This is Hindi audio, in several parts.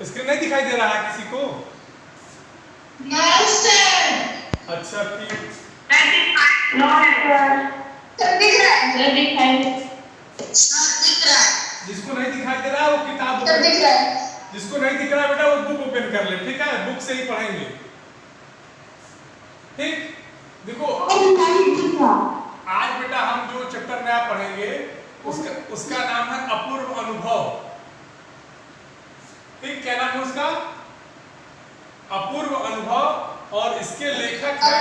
स्क्रीन नहीं दिखाई दे रहा है किसी को? अच्छा ठीक। दिख रहा है। जिसको नहीं दिखाई दे रहा है वो किताब दिख रहा है। जिसको नहीं दिख रहा है बेटा वो बुक ओपन कर ले, ठीक है? बुक से ही पढ़ेंगे, ठीक? देखो आज बेटा हम जो चैप्टर नया पढ़ेंगे उसका नाम है अपूर्व अनुभव। ठीक, क्या नाम है उसका? अपूर्व अनुभव। और इसके लेखक हैं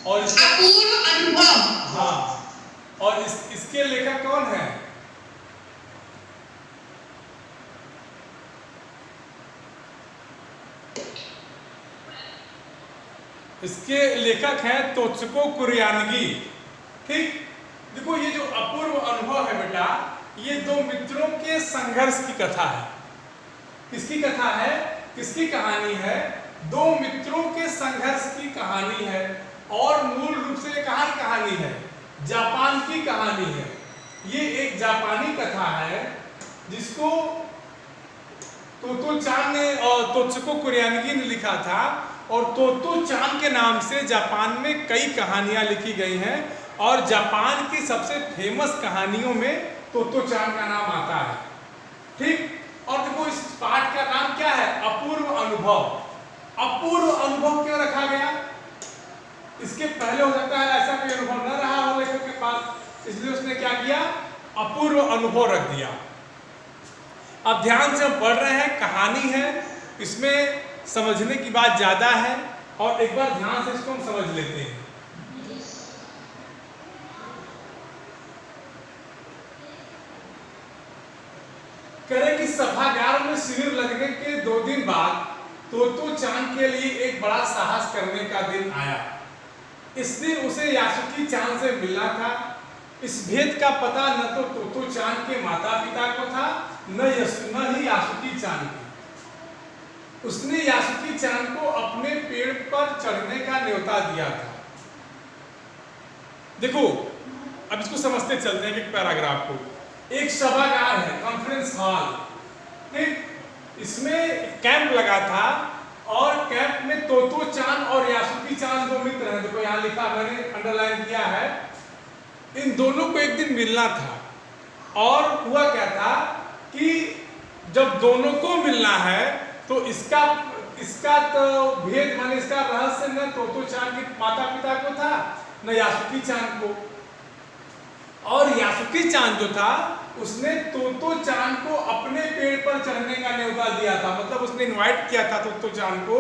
और अपूर्व अनुभव। हाँ, और इसके लेखक कौन है? इसके लेखक हैं तोत्सुको कुरियानगी। ठीक, देखो ये जो अपूर्व अनुभव है बेटा, ये दो मित्रों के संघर्ष की कथा है। किसकी कथा है? किसकी कहानी है? दो मित्रों के संघर्ष की कहानी है। और मूल रूप से कहाँ की कहानी है? जापान की कहानी है। ये एक जापानी कथा है जिसको तोतो चान ने और तोत्सुको कुरियानगी ने लिखा था। और तोतो चान के नाम से जापान में कई कहानियां लिखी गई हैं और जापान की सबसे फेमस कहानियों में तोतो चान का नाम आता है। ठीक, और देखो इस पाठ का नाम क्या है? अपूर्व अनुभव। अपूर्व अनुभव क्यों रखा गया? इसके पहले हो सकता है ऐसा कोई अनुभव न रहा हो लेखक के पास, इसलिए उसने क्या किया? अपूर्व अनुभव रख दिया। अब ध्यान से हम पढ़ रहे हैं, कहानी है, इसमें समझने की बात ज्यादा है और एक बार ध्यान से इसको हम समझ लेते हैं। करें कि सभागार में शिविर लगने के 2 दिन बाद तोतो चान के लिए एक बड़ा साहस करने का दिन आया। इस दिन उसे यासुकी चान से मिलना था। इस भेद का पता न तो तोतो चान के माता पिता को था न ही यासुकी चान को। उसने यासुकी चान को अपने पेड़ पर चढ़ने का न्योता दिया था। देखो अब इसको समझते चलते हैं एक पैराग्राफ को। एक सभागार है, कॉन्फ्रेंस हॉल। ठीक, इसमें कैंप लगा था और कैंप में तोतो चान और यासुकी चान दो मित्र हैं। देखो यहाँ लिखा, मैंने अंडरलाइन किया है। इन दोनों को एक दिन मिलना था और हुआ क्या था कि जब दोनों को मिलना है तो इसका तो भेद माने इसका रहस्य न तोतो चान के माता पिता को था न यासुकी चान को। और यासुकी चान जो था उसने तोतो चान को अपने पेड़ पर चढ़ने का न्योता दिया था। मतलब उसने इनवाइट किया था तोतो चान को,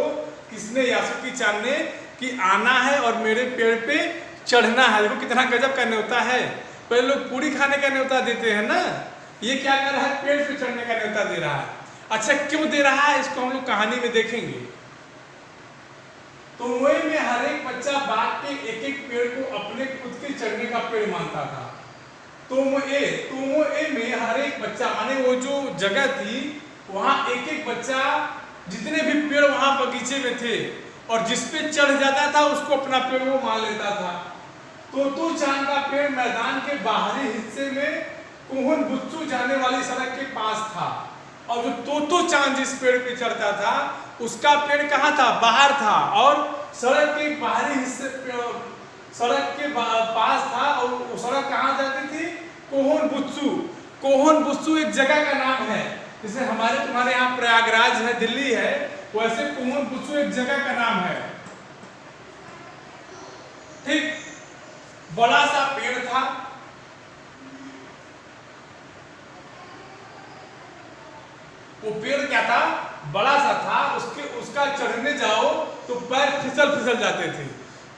किसने? यासुकी चान ने, कि आना है और मेरे पेड़ पे चढ़ना है। देखो कितना गजब का न्योता है। पहले लोग पूरी खाने का न्योता देते हैं ना, ये क्या कर रहा है? पेड़ पे चढ़ने का न्योता दे रहा है। अच्छा क्यों दे रहा है इसको हम लोग कहानी में देखेंगे। तो में हर एक बच्चा बाग के एक एक पेड़ को अपने खुद के चढ़ने का पेड़ मानता था। तोमोए में हर एक बच्चा माने वो जो जगह थी वहां एक एक बच्चा जितने भी पेड़ वहां बगीचे में थे और जिस पे चढ़ जाता था उसको अपना पेड़ वो मान लेता था। तोतो चान का पेड़ मैदान के बाहरी हिस्से में कोहन बुत्सु जाने वाली सड़क के पास था। और जो तोतो चान जिस पेड़ पे चढ़ता था उसका पेड़ कहाँ था? बाहर था। और सड़क के बाहरी हिस्से सड़क के पास था। और वो सड़क कहाँ जाती थी? कोहन बुत्सु। कोहन बुत्सु एक जगह का नाम है, जैसे हमारे तुम्हारे यहाँ प्रयागराज है, दिल्ली है, वैसे कोहन बुत्सु एक जगह का नाम है। ठीक, बड़ा सा पेड़ था। वो पेड़ क्या था? बड़ा सा था। उसका चढ़ने जाओ तो पैर फिसल जाते थे।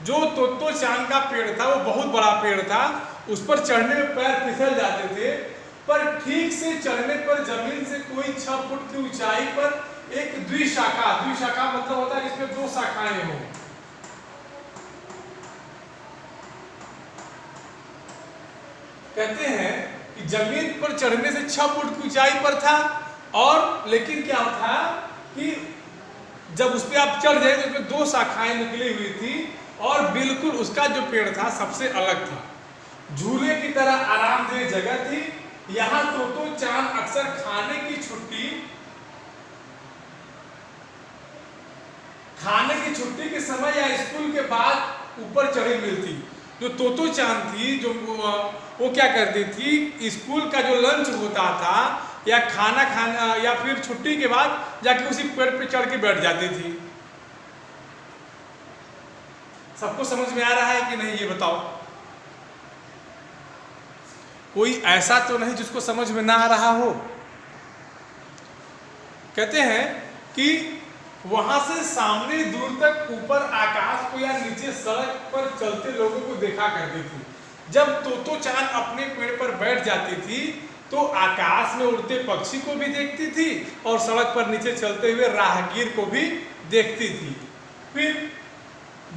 जो तोतो चान का पेड़ था वो बहुत बड़ा पेड़ था, उस पर चढ़ने में पैर फिसल जाते थे। पर ठीक से चढ़ने पर जमीन से कोई 6 फुट की ऊंचाई पर एक द्विशाखा मतलब होता है जिसमें 2 शाखाएं हो। कहते हैं कि जमीन पर चढ़ने से 6 फुट की ऊंचाई पर था। और लेकिन क्या था कि जब उस पर आप चढ़ जाए तो उसमें 2 शाखाएं निकली हुई थी और बिल्कुल उसका जो पेड़ था सबसे अलग था। झूले की तरह आरामदेह जगह थी। यहाँ तोतो चान अक्सर खाने की छुट्टी ही छुट्टी के समय या स्कूल के बाद ऊपर चढ़ी मिलती। जो तोतो चान थी, जो वो क्या करती थी, स्कूल का जो लंच होता था या खाना या फिर छुट्टी के बाद जाके उसी पेड़ पे चढ़ के बैठ जाती थी। सबको समझ में आ रहा है कि नहीं, ये बताओ? कोई ऐसा तो नहीं जिसको समझ में ना आ रहा हो? कहते हैं कि वहां से सामने दूर तक ऊपर आकाश को या नीचे सड़क पर चलते लोगों को देखा करती थी। जब तोतो चान अपने पेड़ पर बैठ जाती थी तो आकाश में उड़ते पक्षी को भी देखती थी और सड़क पर नीचे चलते हुए राहगीर को भी देखती थी। फिर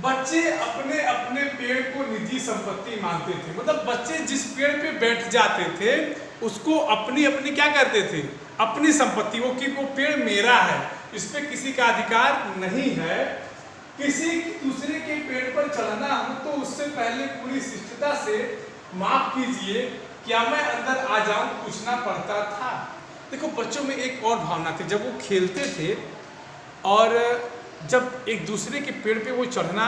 बच्चे अपने अपने पेड़ को निजी संपत्ति मानते थे। मतलब बच्चे जिस पेड़ पे बैठ जाते थे उसको अपनी अपनी क्या करते थे, अपनी संपत्ति, वो कि वो पेड़ मेरा है, इस पे किसी का अधिकार नहीं है। किसी दूसरे के पेड़ पर चढ़ना हो तो उससे पहले पूरी शिष्टता से माफ कीजिए क्या मैं अंदर आ जाऊं पूछना पड़ता था। देखो बच्चों में एक और भावना थी, जब वो खेलते थे और जब एक दूसरे के पेड़ पे वो चढ़ना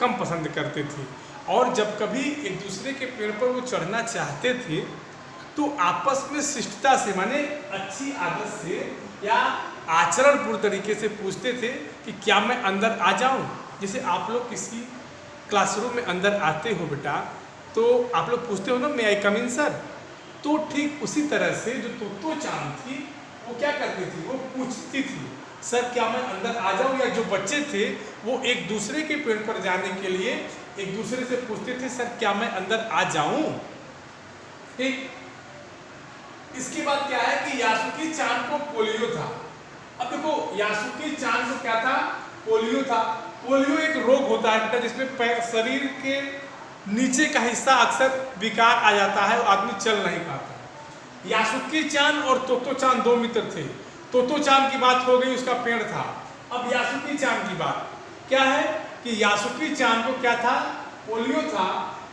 कम पसंद करते थे और जब कभी एक दूसरे के पेड़ पर वो चढ़ना चाहते थे तो आपस में शिष्टता से, माने अच्छी आदत से या आचरणपूर्ण तरीके से पूछते थे कि क्या मैं अंदर आ जाऊं। जैसे आप लोग किसी क्लासरूम में अंदर आते हो बेटा तो आप लोग पूछते हो ना, मे आई कम इन सर। तो ठीक उसी तरह से जो तोतो चान थी वो क्या करती थी, वो पूछती थी सर क्या मैं अंदर आ जाऊं। या जो बच्चे थे वो एक दूसरे के पेड़ पर जाने के लिए एक दूसरे से पूछते थे सर क्या मैं अंदर आ जाऊं। ठीक, इसके बाद क्या है कि यासुकी चान को पोलियो था। अब देखो यासुकी चान को क्या था, पोलियो था। पोलियो एक रोग होता है बेटा जिसमें शरीर के नीचे का हिस्सा अक्सर विकार आ जाता है, आदमी चल नहीं पाता। यासुकी चान और तोतो चान दो मित्र थे। तोतो चान की बात हो गई, उसका पेड़ था। अब यासुकी चान की बात क्या है कि यासुकी चान को क्या था, पोलियो था,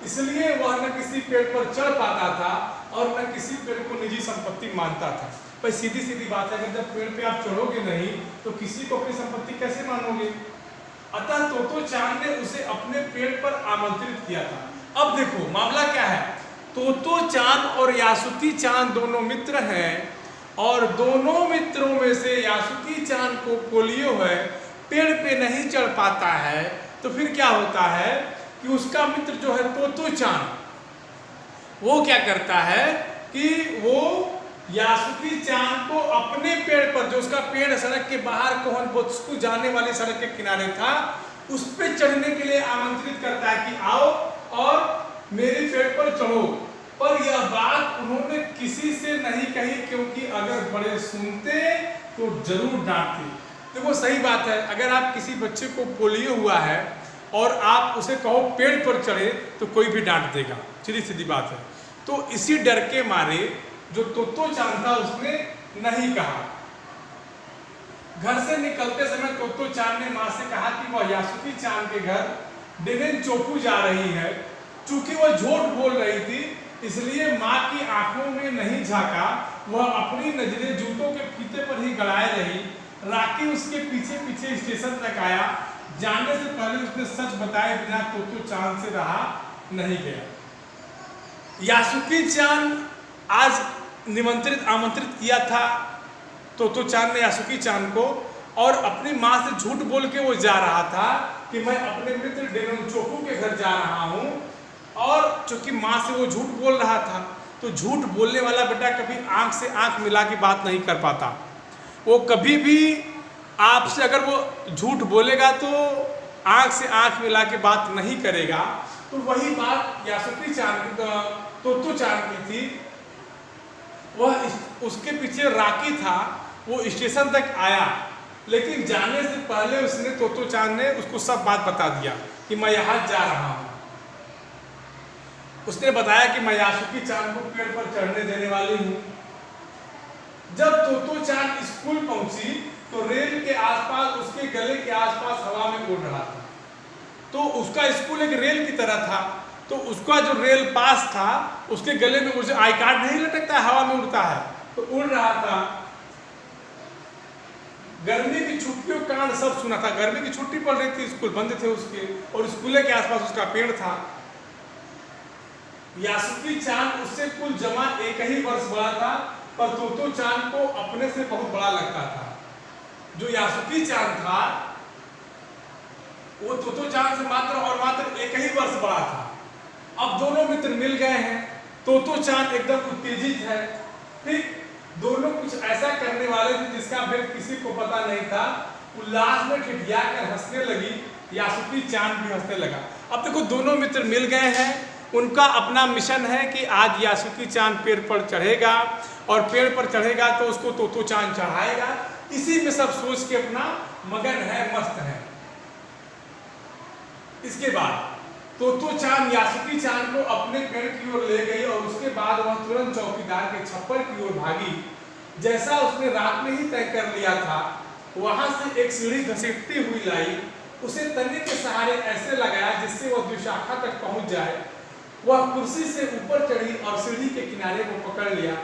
इसलिए वह न किसी पेड़ पर चढ़ पाता था और न किसी पेड़ को निजी संपत्ति मानता था। भाई सीधी सीधी बात है, अगर जब पेड़ पे आप चढ़ोगे नहीं तो किसी को अपनी संपत्ति कैसे मानोगे। अतः तोतो चान ने उसे अपने पेड़ पर आमंत्रित किया था। अब देखो मामला क्या है, तोतो चान और यासुकी चान दोनों मित्र हैं और दोनों मित्रों में से यासुकी चान को पोलियो है, पेड़ पे नहीं चढ़ पाता है। तो फिर क्या होता है कि उसका मित्र जो है तोतो चान, वो क्या करता है कि वो यासुकी चान को अपने पेड़ पर, जो उसका पेड़ सड़क के बाहर कोहनबोत्सुक जाने वाली सड़क के किनारे था, उस पे चढ़ने के लिए आमंत्रित करता है कि आओ और मेरे पेड़ पर चढ़ो। पर यह बात उन्होंने किसी से नहीं कही क्योंकि अगर बड़े सुनते तो जरूर डांटते। देखो सही बात है, अगर आप किसी बच्चे को पोलियो हुआ है और आप उसे कहो पेड़ पर चढ़े तो कोई भी डांट देगा, सीधी सीधी बात है। तो इसी डर के मारे जो तोतो चान था उसने नहीं कहा। घर से निकलते समय तोतो चान ने माँ से कहा कि वह यासुकी चान के घर डेनेनचोकू जा रही है। चूंकि वह झूठ बोल रही थी इसलिए माँ की आंखों में नहीं झांका, वह अपनी नजरें जूतों के फीते पर ही गड़ाए रही। राकी उसके पीछे पीछे स्टेशन तक आया। जाने से पहले उसने सच बताए बिना तोतो चान से रहा नहीं गया। यासुकी चान आज आमंत्रित किया था तोतो चान ने यासुकी चान को, और अपनी माँ से झूठ बोल के वो जा रहा था कि मैं अपने मित्र डेनेनचोकू के घर जा रहा हूँ। और चूंकि माँ से वो झूठ बोल रहा था तो झूठ बोलने वाला बेटा कभी आंख से आंख मिला के बात नहीं कर पाता। वो कभी भी आपसे अगर वो झूठ बोलेगा तो आंख से आंख मिला के बात नहीं करेगा। तो वही बात यासुकी चान तोतो चान की थी। वह उसके पीछे राकी था, वो स्टेशन तक आया, लेकिन जाने से पहले उसने तोतो चान ने उसको सब बात बता दिया कि मैं यहाँ जा रहा हूँ। उसने बताया कि मैं यासुकी चान को पेड़ पर चढ़ने देने वाली हूँ। जब तोतो चान स्कूल पहुंची तो रेल के आसपास, उसके गले के आसपास हवा में उड़ रहा था। तो उसका स्कूल एक रेल की तरह था, तो उसका जो रेल पास था उसके गले में मुझे आई कार्ड नहीं लटकता है, हवा में उड़ता है, तो उड़ रहा था। गर्मी की छुट्टियों का कांड सब सुना था। गर्मी की छुट्टी पड़ रही थी, स्कूल बंद थे उसके, और स्कूल के आसपास उसका पेड़ था। यासुकी चान उससे कुल जमा 1 ही वर्ष बड़ा था, पर तोतो चान को अपने से बहुत बड़ा लगता था। जो यासुकी चान था वो तोतो चान से मात्र 1 ही वर्ष बड़ा था। अब दोनों मित्र मिल गए हैं। तोतो चान एकदम उत्तेजित है, ठीक। दोनों कुछ ऐसा करने वाले थे जिसका भेद किसी को पता नहीं था। उल्लास में ठिठिया कर हंसने लगी, यासुकी चान भी हंसने लगा। अब देखो दोनों मित्र मिल गए हैं, उनका अपना मिशन है कि आज यासुकी चान पेड़ पर चढ़ेगा, और पेड़ पर चढ़ेगा तो उसको तोतो चान चढ़ाएगा। इसी में सब सोच के अपना मगन है, मस्त है। इसके बाद तोतो चान यासुकी चान को अपने पेड़ की ओर ले गई, और उसके बाद वह तुरंत चौकीदार के छप्पर की ओर भागी। जैसा उसने रात में ही तय कर लिया था, वहां से एक सीढ़ी घसीटती हुई लाई, उसे तने के सहारे ऐसे लगाया जिससे वह द्विशाखा तक पहुंच जाए। वह कुर्सी से ऊपर चढ़ी और सीढ़ी के किनारे को पकड़ लिया।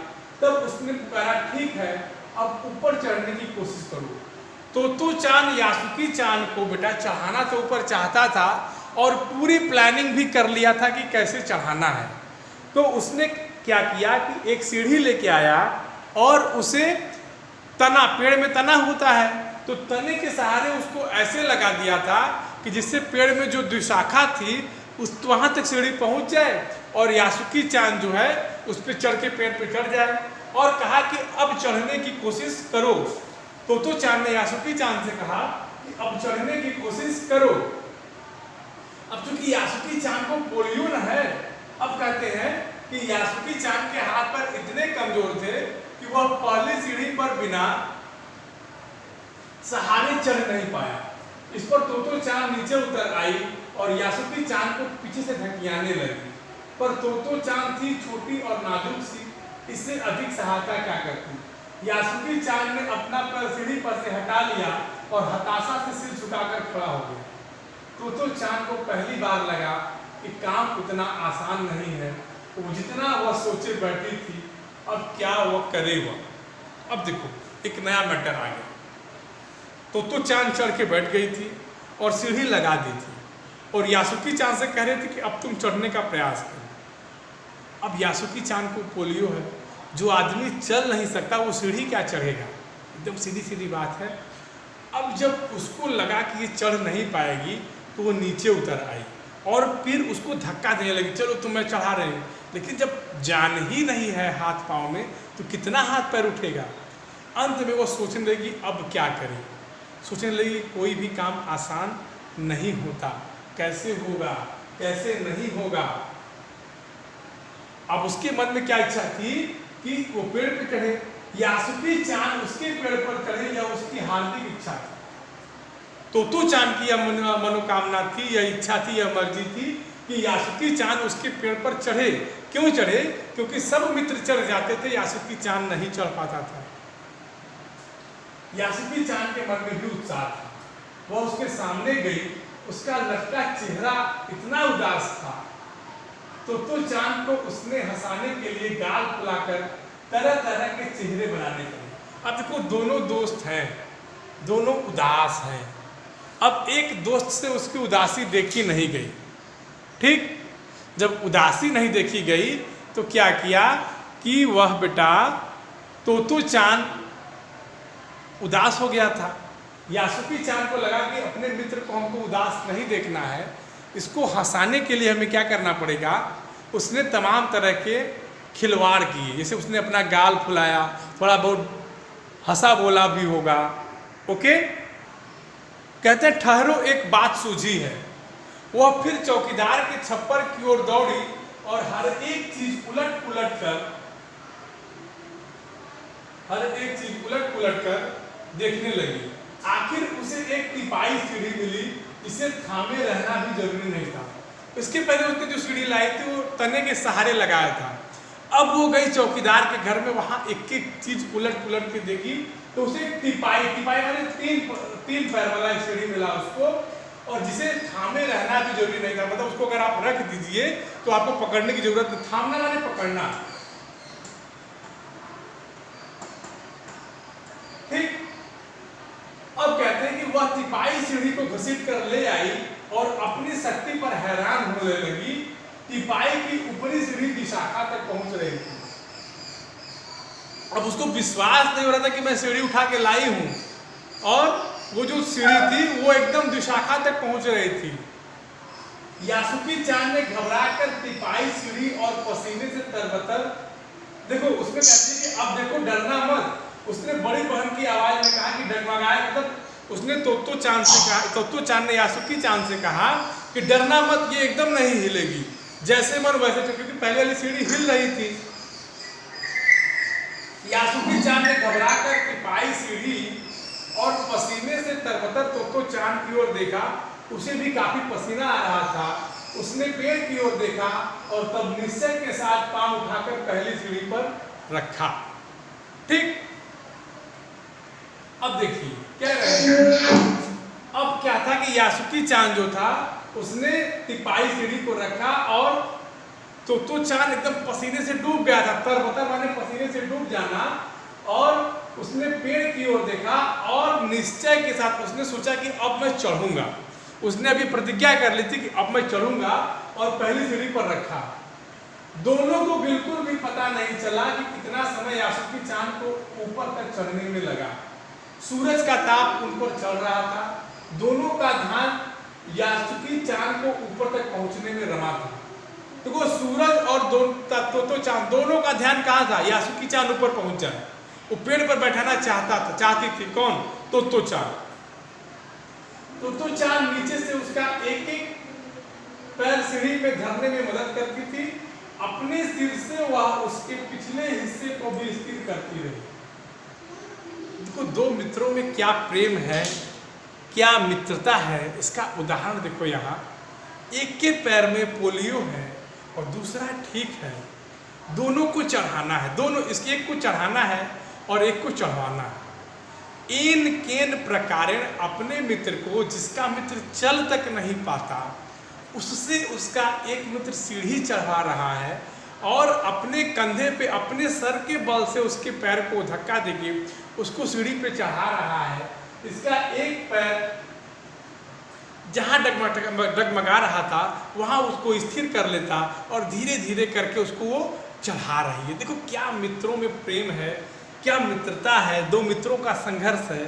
तब उसने पुकारा, ठीक है, अब ऊपर चढ़ने की कोशिश करो। तोतो चान यासुकी चान को बेटा चढ़ाना तो ऊपर चाहता था, और पूरी प्लानिंग भी कर लिया था कि कैसे चढ़ाना है। तो उसने क्या किया कि एक सीढ़ी लेके आया और उसे तना, पेड़ में तना होता है, तो तने के सहारे उसको ऐसे लगा दिया था कि जिससे पेड़ में जो द्विशाखा थी उस वहाँ तक सीढ़ी पहुँच जाए, और यासुकी चान जो है उस पर चढ़ के पेड़ पे चढ़ जाए। और कहा कि अब चढ़ने की कोशिश करो। तोतो चान ने यासुकी चान से कहा कि अब चढ़ने की कोशिश करो। अब चूंकि यासुकी चान को पोलियो न है, अब कहते हैं कि यासुकी चान के हाथ पर इतने कमजोर थे कि वह पहली सीढ़ी पर बिना सहारे चढ़ नहीं पाया। इस पर तोतो चान नीचे उतर आई और यासुकी चान को पीछे से धकियाने लगी, पर तोतो चान थी छोटी और नाजुक सी, इससे अधिक सहायता क्या करती। यासुकी चान ने अपना पैर सीढ़ी पर से हटा लिया और हताशा से सिर झुकाकर खड़ा हो गया। तोतो चान को पहली बार लगा कि काम उतना आसान नहीं है, वो जितना वह सोचे बैठी थी। अब क्या वह करे वह। अब देखो एक नया मैटर आ गया। तोतो चान चढ़ के बैठ गई थी और सीढ़ी लगा दी थी, और यासुकी चान से कह रहे थे कि अब तुम चढ़ने का प्रयास करो। अब यासुकी चान को पोलियो है, जो आदमी चल नहीं सकता वो सीढ़ी क्या चढ़ेगा, एकदम सीधी सीधी बात है। अब जब उसको लगा कि ये चढ़ नहीं पाएगी तो वो नीचे उतर आई और फिर उसको धक्का देने लगी, चलो तुम मैं चढ़ा रही हूँ। लेकिन जब जान ही नहीं है हाथ पाँव में तो कितना हाथ पैर उठेगा। अंत में वो सोचने लगी अब क्या करें। सोचने लगी कोई भी काम आसान नहीं होता, कैसे होगा कैसे नहीं होगा। अब उसके मन में क्या इच्छा थी कि वो पेड़ पे चढ़े, यासुकी चान उसके पेड़ पर चढ़े, या उसकी हार्दिक इच्छा थी। तोतो चान की यह मनोकामना थी, यह इच्छा थी, यह मर्जी थी कि यासुकी चान उसके पेड़ पर चढ़े। क्यों चढ़े? क्योंकि सब मित्र चढ़ जाते थे, यासुकी चान नहीं चढ़ पाता था। यासुकी चान के मन में भी उत्साह था। वह उसके सामने गई, उसका लटका चेहरा इतना उदास था। तोतो चान को उसने हंसाने के लिए गाल फुलाकर तरह तरह के चेहरे बनाने लगे। अब देखो दोनों दोस्त हैं, दोनों उदास हैं। अब एक दोस्त से उसकी उदासी देखी नहीं गई, ठीक। जब उदासी नहीं देखी गई तो क्या किया कि वह बेटा तोतो चान उदास हो गया था। यासुकी चान को लगा कि अपने मित्र को हमको उदास नहीं देखना है, इसको हंसाने के लिए हमें क्या करना पड़ेगा। उसने तमाम तरह के खिलवाड़ किए, जैसे उसने अपना गाल फुलाया, थोड़ा बहुत हंसा बोला भी होगा, ओके। कहते हैं ठहरो एक बात सूझी है। वह फिर चौकीदार के छप्पर की ओर दौड़ी और हर एक चीज उलट पुलट कर देखने लगी। आखिर उसे एक टिपाई सीढ़ी मिली, इसे थामे रहना भी जरूरी नहीं था। इसके पहले उसने जो सीढ़ी लाई थी वो तने के सहारे लगाया था। अब वो गई चौकीदार के घर में, वहां एक एक चीज उलट पुलट के देखी तो उसे टिपाई वाले तीन पैर वाला एक सीढ़ी मिला उसको, और जिसे थामे रहना भी जरूरी नहीं था। मतलब उसको अगर आप रख दीजिए तो आपको पकड़ने की जरूरत नहीं। थामना माने पकड़ना, ठीक। हैं कि वह तिपाई सीढ़ी को घसीट कर ले आई और अपनी शक्ति पर हैरान होने लगी। तिपाई की ऊपरी सीढ़ी विशाखा तक पहुंच रही थी। अब उसको विश्वास नहीं हो रहा था कि मैं सीढ़ी उठा के लाई हूं, और वो जो सीढ़ी थी वो एकदम विशाखा तक पहुंच रही थी। यासुकी चान ने घबराकर तिपाई सीढ़ी और पसीने से तरबतर, देखो उसमें कहती है कि अब देखो डरना मत। उसने बड़ी बहन की आवाज में कहा कि डगमगाए, मतलब उसने तोतो चान से कहा, तोतो चान ने यासुकी चान से कहा कि डरना मत, ये एकदम नहीं हिलेगी, जैसे मन वैसे, क्योंकि पहले वाली सीढ़ी हिल रही थी। यासुकी चान ने घबराकर तिपाई सीढ़ी और पसीने से तरबतर तोतो चान की ओर देखा। उसे भी काफी पसीना आ रहा था। उसने पेड़ की ओर देखा और तब निश्चय के साथ पांव उठाकर पहली सीढ़ी पर रखा। ठीक, अब देखिए क्या रहे। अब क्या था कि यासुकी चान जो था उसने तिपाई सीढ़ी को रखा और तोतो चान एकदम पसीने से डूब गया था। तरबतर माने पसीने से डूब जाना। और उसने पेड़ की ओर देखा और निश्चय के साथ उसने सोचा कि अब मैं चढ़ूंगा। उसने अभी प्रतिज्ञा कर ली थी कि अब मैं चढ़ूंगा, और पहली सीढ़ी पर रखा। दोनों को बिल्कुल भी पता नहीं चला कि कितना समय यासुकी चान को ऊपर तक चढ़ने में लगा। सूरज का ताप उन पर चढ़ रहा था। दोनों का ध्यान यासुकी चान को ऊपर तक पहुंचने में रमा था। तो वो सूरज और तोतो चान दोनों का ध्यान कहाँ था? यासुकी चान ऊपर पहुंच जाए। वो पेड़ पर बैठाना चाहती थी। कौन? तोतो चान। तोतो चान नीचे से उसका एक एक पैर सीढ़ी पे धरने में मदद करती थी। अपने सिर से वह उसके पिछले हिस्से को भी स्थिर करती रही। देखो दो मित्रों में क्या प्रेम है, क्या मित्रता है, इसका उदाहरण देखो। यहाँ एक के पैर में पोलियो है और दूसरा ठीक है। दोनों को चढ़ाना है, दोनों, इसके एक को चढ़ाना है और एक को चढ़वाना है। इन केन प्रकारेण अपने मित्र को, जिसका मित्र चल तक नहीं पाता, उससे उसका एक मित्र सीढ़ी चढ़ा रहा है और अपने कंधे पे अपने सर के बल से उसके पैर को धक्का देके उसको सीढ़ी पे चढ़ा रहा है। इसका एक पैर जहाँ डगमगा रहा था वहाँ उसको स्थिर कर लेता और धीरे धीरे करके उसको वो चढ़ा रही है। देखो क्या मित्रों में प्रेम है, क्या मित्रता है। दो मित्रों का संघर्ष है।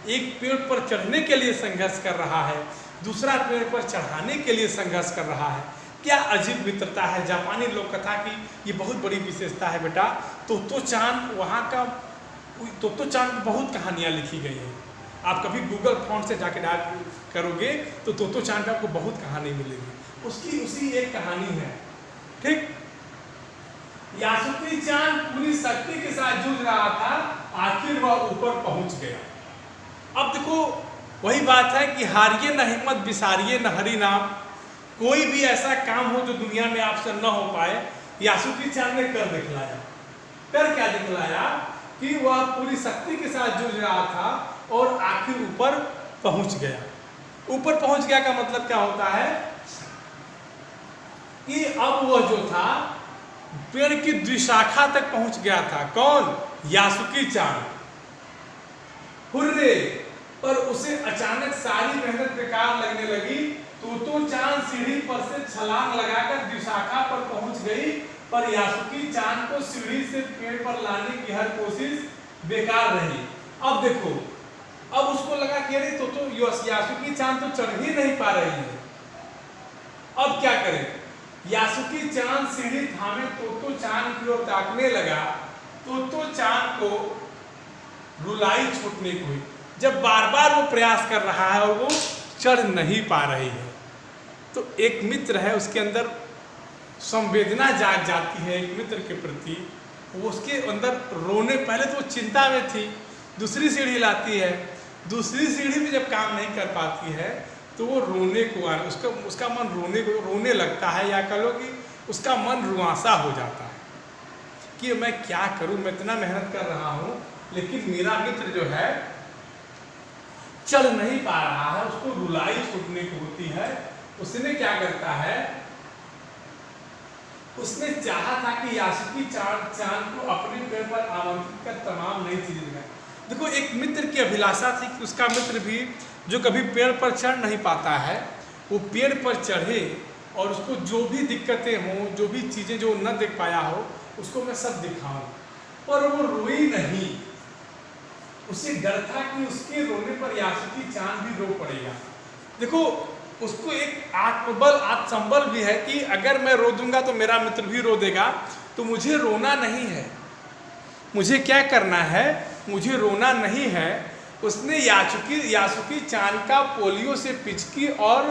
एक पेड़ पर चढ़ने के लिए संघर्ष कर रहा है, दूसरा पेड़ पर चढ़ाने के लिए संघर्ष कर रहा है। क्या अजीब मित्रता है। जापानी लोक कथा की ये बहुत बड़ी विशेषता है बेटा। तोतो चान, वहाँ का तोतो चान की बहुत कहानियाँ लिखी गई हैं। आप कभी गूगल फॉन्ट से जाके डाल करोगे तो तोतो चान पे आपको बहुत कहानी मिलेगी। उसकी उसी एक कहानी है। ठीक, यासुकी चान पूरी शक्ति के साथ जूझ रहा था, आखिर वह ऊपर पहुंच गया। अब देखो वही बात है कि हारिए न हिम्मत, बिसारिए न हरि नाम। कोई भी ऐसा काम हो जो दुनिया में आपसे न हो पाए, यासुकी चान ने कर दिखलाया। कर क्या दिखलाया कि वह पूरी शक्ति के साथ जूझ रहा था और आखिर ऊपर पहुंच गया। ऊपर पहुंच गया का मतलब क्या होता है कि अब वह जो था पेड़ की द्विशाखा तक पहुंच गया था। कौन? यासुकी चान। हुर्रे! पर उसे अचानक सारी मेहनत बेकार लगने लगी। तोतो चान सीढ़ी पर से छलांग लगाकर द्विशाखा पर पहुंच गई, पर यासुकी चान को सीढ़ी से पेड़ पर लाने की हर कोशिश बेकार रही। अब देखो, अब उसको लगा कि अरे तो यासुकी चान तो चढ़ ही नहीं पा रही है। अब क्या करें? यासुकी चान सीढ़ी थामे तोतो चान की ओर ताकने लगा। तोतो चान को रुलाई छूटने को हुई। जब बार बार वो प्रयास कर रहा है और वो चढ़ नहीं पा रही है, तो एक मित्र है उसके अंदर संवेदना जाग जाती है एक मित्र के प्रति। वो उसके अंदर रोने, पहले तो वो चिंता में थी, दूसरी सीढ़ी लाती है, दूसरी सीढ़ी में जब काम नहीं कर पाती है तो वो रोने को उसका मन रोने लगता है, या कह लो कि उसका मन रुआंसा हो जाता है कि मैं क्या करूं, मैं इतना मेहनत कर रहा हूं लेकिन मेरा मित्र जो है चल नहीं पा रहा है। उसको रुलाई छूटने को होती है। उसने क्या करता है, उसने चाहा था कि यासुकी चान को अपने पेड़ पर आमंत्रित कर तमाम नई चीजें दिखाए। देखो एक मित्र की अभिलाषा थी कि उसका मित्र भी जो कभी पेड़ पर चढ़ नहीं पाता है वो पेड़ पर चढ़े और उसको जो भी दिक्कतें हों, जो भी चीज़ें जो न देख पाया हो, उसको मैं सब दिखाऊं। पर वो रोई नहीं, उसे डर था कि उसके रोने पर यासुकी चांद भी रो पड़ेगा। देखो, उसको एक आत्मबल, आत्मसंबल भी है कि अगर मैं रो दूंगा तो मेरा मित्र भी रो देगा, तो मुझे रोना नहीं है। मुझे क्या करना है? मुझे रोना नहीं है। उसने यासुकी चांद का पोलियो से पिचकी और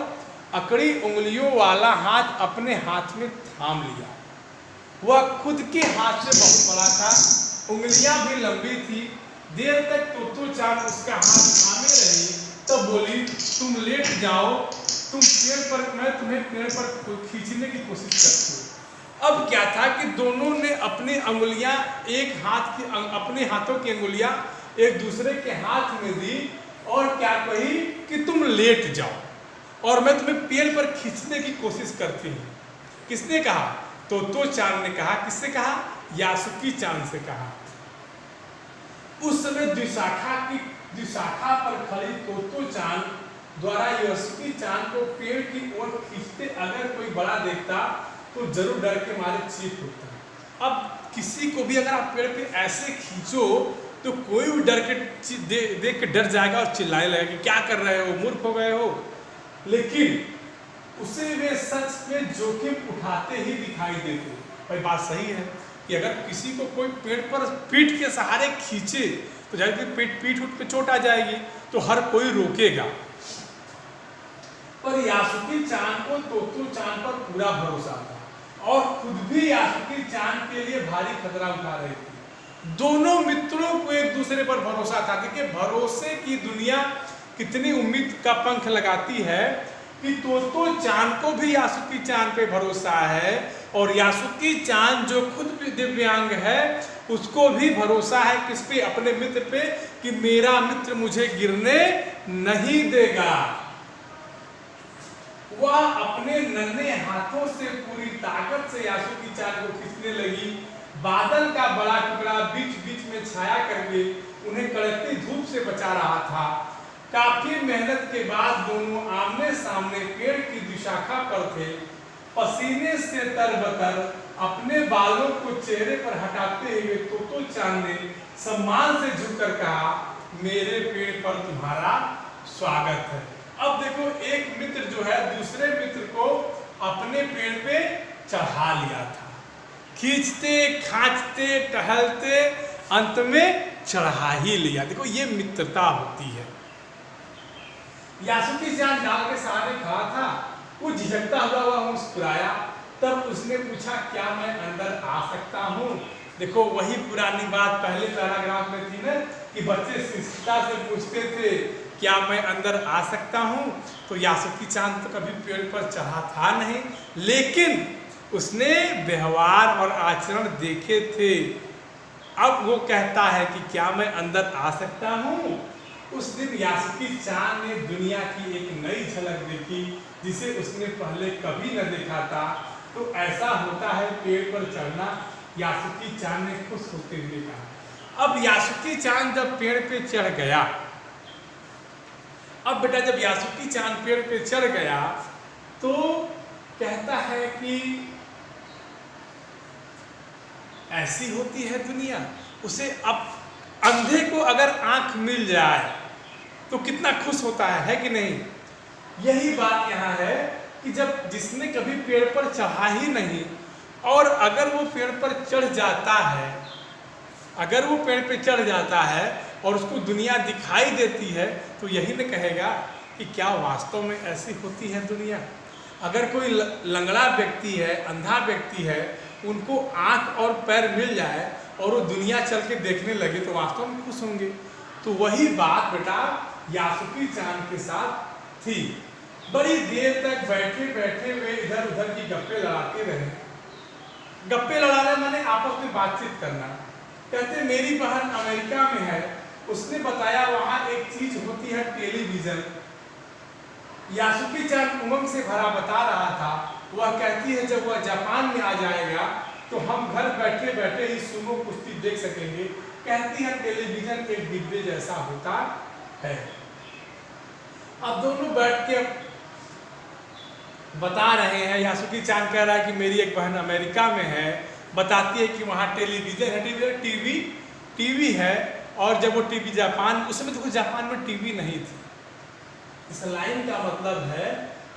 अकड़ी उंगलियों वाला हाथ अपने हाथ में थाम लिया। वह खुद के हाथ से बहुत बड़ा था, उंगलियां भी लंबी थी। देर तक तोतो चांद उसका हाथ थामे रही, तब बोली, तुम लेट जाओ, तुम पेड़ पर, मैं तुम्हें पेड़ पर खींचने की कोशिश करती हूँ। अब क्या था कि दोनों ने अपनी अंगुलियां, एक हाथ की, अपने हाथों की अंगुलियां एक दूसरे के हाथ में दी और क्या कही कि तुम लेट जाओ और मैं तुम्हें पेड़ पर खींचने की कोशिश करती हूँ। किसने कहा? तोतो चांद ने कहा। किससे कहा? यासुकी चांद से कहा। उस समय द्विशाखा पर खड़ी तोतो चांद द्वारा यासुकी चांद को पेड़ की ओर खींचते अगर कोई बड़ा देखता तो जरूर डर के मारे चीख उठता। अब किसी को भी अगर आप पेड़ पे ऐसे खींचो तो कोई भी डर के देख के डर जाएगा और चिल्लाने लगेगा कि क्या कर रहे हो, मूर्ख हो गए हो। लेकिन उसे वे सच में जोखिम उठाते ही दिखाई देते। भाई बात सही है कि अगर किसी को कोई पेड़ पर पीठ के सहारे खींचे तो जाकर पीठ पे चोट आ जाएगी, तो हर कोई रोकेगा। पर यासुकी चांद को तोतो चांद पर पूरा भरोसा था और खुद भी यासुकी चांद के लिए भारी खतरा उठा रही थी। दोनों मित्रों को एक दूसरे पर भरोसा था। देखिए, भरोसे की दुनिया कितनी उम्मीद का पंख लगाती है कि तोतो चांद को भी यासुकी चांद पे भरोसा है और यासुकी चांद जो खुद भी दिव्यांग है उसको भी भरोसा है किस पे? अपने मित्र पे, कि मेरा मित्र मुझे गिरने नहीं देगा। वह अपने नन्हे हाथों से पूरी ताकत से यासुकी चांद को खींचने लगी। बादल का बड़ा टुकड़ा बीच बीच में छाया करके उन्हें कड़कती धूप से बचा रहा था। काफी मेहनत के बाद दोनों आमने सामने पेड़ की द्विशाखा पर थे। पसीने से तरबतर अपने बालों को चेहरे पर हटाते हुए तोतो चांद ने सम्मान से झुककर कहा, मेरे पेड़ पर तुम्हारा स्वागत है। अब देखो, एक मित्र जो है दूसरे मित्र को अपने पेड़ पे चढ़ा लिया था। खींचते खांचते टहलते अंत में चढ़ा ही लिया। देखो, ये मित्रता होती है। यासुकी चांद डाल के सहारे खड़ा था। वो झिझकता हुआ वह मुस्कुराया। तब उसने पूछा, क्या मैं अंदर आ सकता हूँ? देखो, वही पुरानी बात पहले पैराग्राफ में थी ना कि बच्चे शिष्टता से पूछते थे, क्या मैं अंदर आ सकता हूँ? तो यासुकी चांद तो कभी पेड़ पर चढ़ा था नहीं, लेकिन उसने व्यवहार और आचरण देखे थे। अब वो कहता है कि क्या मैं अंदर आ सकता हूँ? उस दिन यासुकी चांद ने दुनिया की एक नई झलक देखी जिसे उसने पहले कभी न देखा था। तो ऐसा होता है पेड़ पर चढ़ना, यासुकी चांद ने खुश होते हुए कहा। अब यासुकी चांद जब पेड़ पे चढ़ गया, अब बेटा जब यासुकी चांद पेड़ पे चढ़ गया तो कहता है कि ऐसी होती है दुनिया। उसे अब अंधे को अगर आंख मिल जाए तो कितना खुश होता है कि नहीं? यही बात यहाँ है कि जब जिसने कभी पेड़ पर चढ़ा ही नहीं और अगर वो पेड़ पर चढ़ जाता है, अगर वो पेड़ पे चढ़ जाता है और उसको दुनिया दिखाई देती है तो यही न कहेगा कि क्या वास्तव में ऐसी होती है दुनिया। अगर कोई लंगड़ा व्यक्ति है, अंधा व्यक्ति है, उनको आंख और पैर मिल जाए और वो दुनिया चल के देखने लगे तो वास्तव में खुश होंगे। तो वही बात बेटा यासुकी चांद के साथ थी। बड़ी देर तक बैठे बैठे वे इधर उधर की गप्पे लड़ाते रहे। गप्पे लड़ाना माने आपस में बातचीत करना। कहते मेरी बहन अमेरिका में है, उसने बताया वहां एक चीज होती है टेलीविजन। यासुकी चांद उमंग से भरा बता रहा था। वह कहती है जब वह जापान में आ जाएगा तो हम घर बैठे बैठे ही सुमो कुश्ती देख सकेंगे। कहती है टेलीविजन एक डिब्बे जैसा होता है। अब दोनों बैठ के बता रहे हैं। यासुकी चान कह रहा है कि मेरी एक बहन अमेरिका में है, बताती है कि वहाँ टेलीविज़न है, टीवी है। और जब वो टीवी जापान, उस समय तो जापान में टीवी नहीं थी। इस लाइन का मतलब है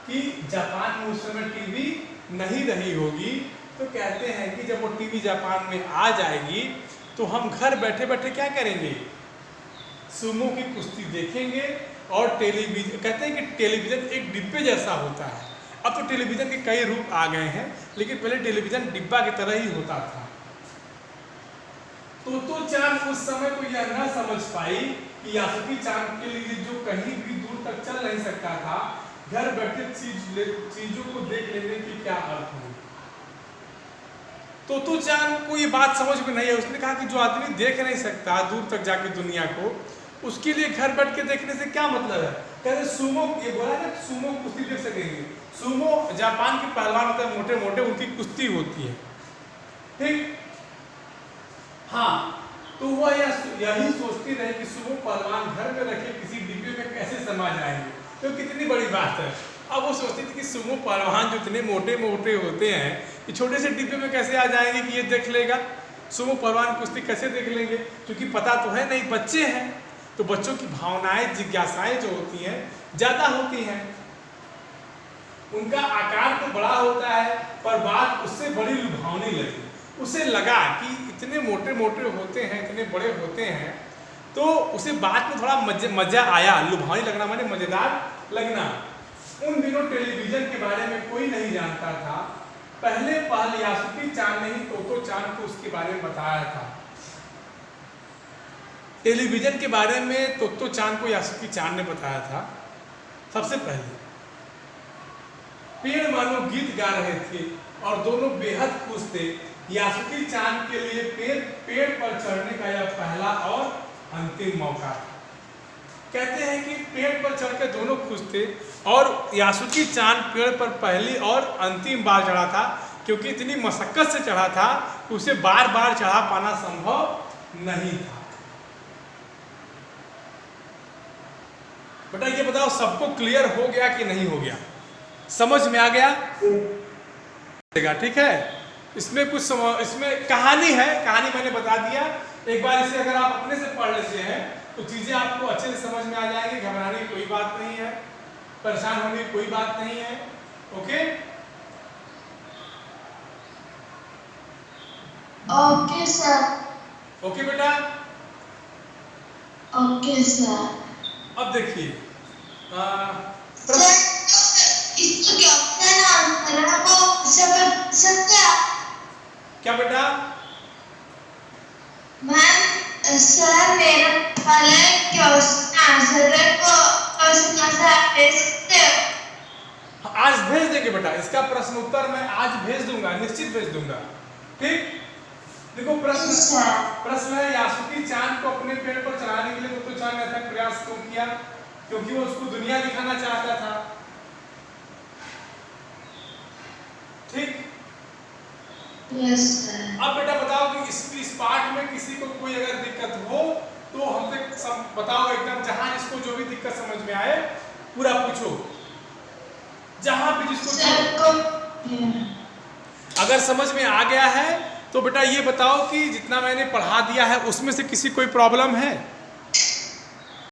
कि जापान में उस समय टीवी नहीं रही होगी। तो कहते हैं कि जब वो टीवी जापान में आ जाएगी तो हम घर बैठे बैठे क्या करेंगे, सुमो की कुश्ती देखेंगे। और टेलीविज़न, कहते हैं कि टेलीविज़न एक डिब्बे जैसा होता है। अब तो टेलीविज़न के कई रूप आ गए हैं, लेकिन पहले टेलीविज़न डिब्बा की तरह ही होता था। तो चान उस समय को यह न समझ पाई कि यासुकी चान के लिए जो कहीं भी दूर तक चल नहीं सकता था, घर बैठे चीजों को देख लेने की क्या अर्थ हो। तो चान को ये बात समझ में नहीं है। उसने कहा कि जो आदमी देख नहीं सकता दूर तक जाके दुनिया को, उसके लिए घर बैठ के देखने से क्या मतलब है। कहते सुमो, ये बोला ना सुमो कुश्ती देख सकेंगे। सुमो जापान के पहलवान होते हैं, मोटे मोटे, उनकी कुश्ती होती है, ठीक। हाँ, तो वह यही सोचती रही कि सुमो पहलवान घर में रखे किसी डिब्बे में कैसे समा जाएंगे, तो कितनी बड़ी बात है। अब वो सोचती थी कि सुमो पहलवान जो इतने मोटे मोटे होते हैं, कि छोटे से डिब्बे में कैसे आ जाएंगे कि ये देख लेगा। सुमो पहलवान कुश्ती कैसे देख लेंगे, क्योंकि पता तो है नहीं, बच्चे हैं। तो बच्चों की भावनाएं, जिज्ञासाएं जो होती हैं ज़्यादा होती हैं। उनका आकार तो बड़ा होता है, पर बात उससे बड़ी लुभावनी लगी। उसे लगा कि इतने मोटे मोटे होते हैं, इतने बड़े होते हैं, तो उसे बात में थोड़ा मजा आया। लुभावनी लगना माने मज़ेदार लगना। उन दिनों टेलीविज़न के बारे में कोई नहीं जानता था। पहले यासुकी चान ने ही तोतो चान को उसके बारे में बताया था। टेलीविज़न के बारे में तोतो चान को यासुकी चान ने बताया था। सबसे पहले पेड़ मानो गीत गा रहे थे और दोनों बेहद खुश थे। यासुकी चान के लिए पेड़ पर चढ़ने का यह पहला और अंतिम मौका था। कहते हैं कि पेड़ पर चढ़कर दोनों खुश थे, और यासुकी चान पेड़ पर पहली और अंतिम बार चढ़ा था, क्योंकि इतनी मशक्कत से चढ़ा था कि उसे बार बार चढ़ा पाना संभव नहीं था। बेटा ये बताओ, सबको क्लियर हो गया कि नहीं हो गया, समझ में आ गया? ठीक है। इसमें कुछ इसमें कहानी है, कहानी मैंने बता दिया। एक बार इसे अगर आप अपने से पढ़ लेते हैं तो चीजें आपको अच्छे से समझ में आ जाएंगी। घबराने की कोई बात नहीं है, परेशान होने की कोई बात नहीं है। Okay okay sir. ओके बेटा, ओके सर। अब देखिए इसको क्या होता है वो सब सकते हैं क्या बेटा? मैम सर मेरा पहले क्वेश्चन आंसर को क्वेश्चन आंसर भेज सकते हो? आज भेज देंगे बेटा, इसका प्रश्न उत्तर मैं आज भेज दूंगा, निश्चित भेज दूंगा। ठीक, देखो प्रश्न है यासुकी चान को अपने पेड़ पर चढ़ाने के लिए तोतो चान ने अथक प्रयास क्यों किया? क्योंकि वो उसको दुनिया दिखाना चाहता था। ठीक, यस सर। अब बेटा बताओ कि इस पार्ट में किसी को कोई अगर दिक्कत हो तो हमसे बताओ, एकदम जहां जिसको जो भी दिक्कत समझ में आए पूरा पूछो, जहां भी जिसको अगर समझ में आ गया है तो बेटा ये बताओ कि जितना मैंने पढ़ा दिया है उसमें से किसी कोई प्रॉब्लम है?